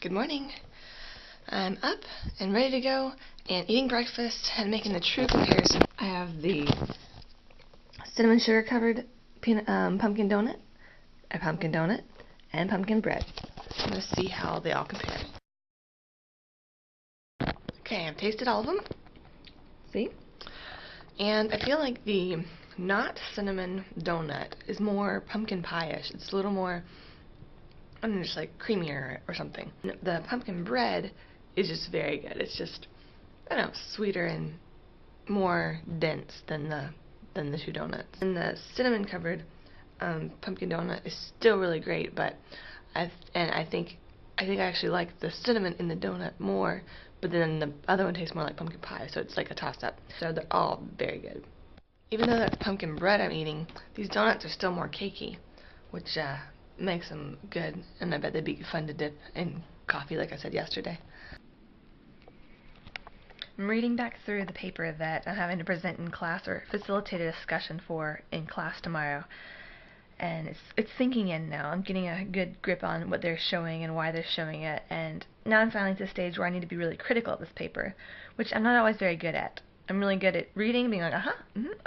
Good morning. I'm up and ready to go and eating breakfast and making the true comparison. I have the cinnamon sugar covered pumpkin donut, a pumpkin donut, and pumpkin bread. I'm going to see how they all compare. Okay, I've tasted all of them. See? And I feel like the not cinnamon donut is more pumpkin pie-ish. It's a little more, I don't know, just like creamier or something. The pumpkin bread is just very good. It's just, I don't know, sweeter and more dense than the two donuts. And the cinnamon covered pumpkin donut is still really great, but I think I actually like the cinnamon in the donut more, but then the other one tastes more like pumpkin pie, so it's like a toss-up. So they're all very good. Even though that's pumpkin bread I'm eating, these donuts are still more cakey, which makes them good, and I bet they'd be fun to dip in coffee like I said yesterday. I'm reading back through the paper that I'm having to present in class or facilitate a discussion for in class tomorrow. And it's sinking in now. I'm getting a good grip on what they're showing and why they're showing it, and now I'm finally to the stage where I need to be really critical of this paper, which I'm not always very good at. I'm really good at reading, being like,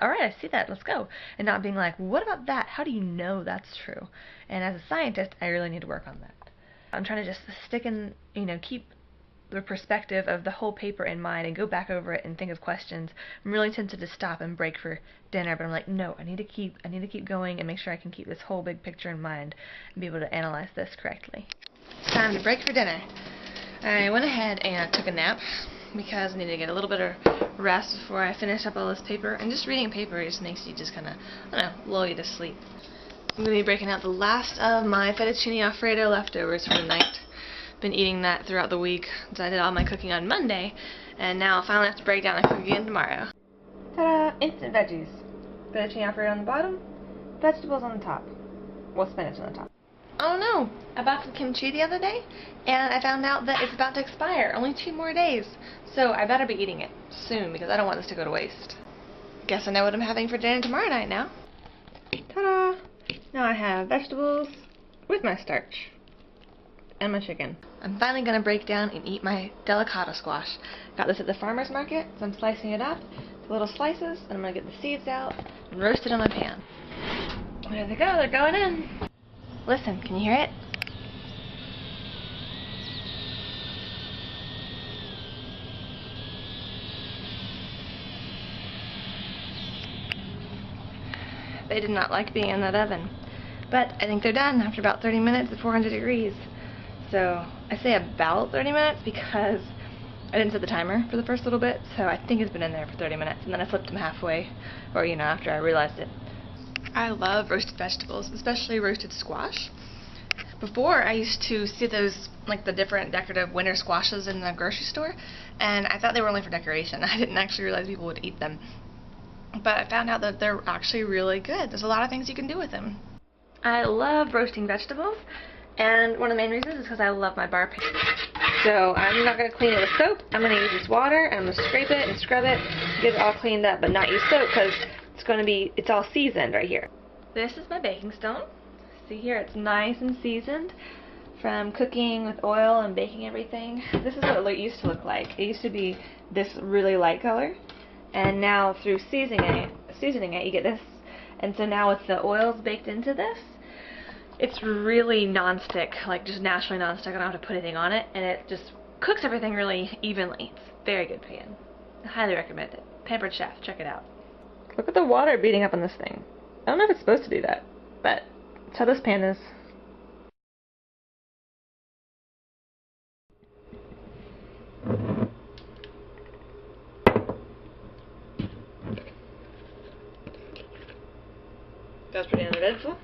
alright, I see that, let's go, and not being like, what about that? How do you know that's true? And as a scientist, I really need to work on that. I'm trying to just stick in, keep the perspective of the whole paper in mind and go back over it and think of questions. I'm really tempted to stop and break for dinner, but I'm like, no, I need to keep going and make sure I can keep this whole big picture in mind and be able to analyze this correctly. Time to break for dinner. I went ahead and took a nap because I needed to get a little bit of rest before I finish up all this paper, and just reading paper just makes you just kind of, I don't know, lull you to sleep. I'm going to be breaking out the last of my fettuccine alfredo leftovers from the night. Been eating that throughout the week, so I did all my cooking on Monday, and now I finally have to break down and cook again tomorrow. Ta-da! Instant veggies. Fettuccine alfredo on the bottom, vegetables on the top. Well, spinach on the top. Oh no! I bought some kimchi the other day, and I found out that it's about to expire. Only 2 more days. So I better be eating it soon, because I don't want this to go to waste. Guess I know what I'm having for dinner tomorrow night now. Ta-da! Now I have vegetables with my starch. And my chicken. I'm finally going to break down and eat my Delecata squash. Got this at the farmer's market, so I'm slicing it up to little slices, and I'm going to get the seeds out and roast it on my pan. There they go, they're going in. Listen, can you hear it? They did not like being in that oven. But I think they're done after about 30 minutes at 400 degrees. So I say about 30 minutes because I didn't set the timer for the first little bit, so I think it's been in there for 30 minutes, and then I flipped them halfway, or after I realized it. I love roasted vegetables, especially roasted squash. Before, I used to see those, like the different decorative winter squashes in the grocery store, and I thought they were only for decoration. I didn't actually realize people would eat them. But I found out that they're actually really good. There's a lot of things you can do with them. I love roasting vegetables. And one of the main reasons is because I love my bar pan. So I'm not going to clean it with soap. I'm going to use this water, and I'm going to scrape it and scrub it, get it all cleaned up, but not use soap because it's all seasoned right here. This is my baking stone. See here, it's nice and seasoned from cooking with oil and baking everything. This is what it used to look like. It used to be this really light color, and now through seasoning it, you get this. And so now with the oils baked into this, it's really non-stick, like just naturally non-stick. I don't have to put anything on it, and it just cooks everything really evenly. It's a very good pan. I highly recommend it. Pampered Chef, check it out. Look at the water beating up on this thing. I don't know if it's supposed to do that, but that's how this pan is. That's pretty uneventful.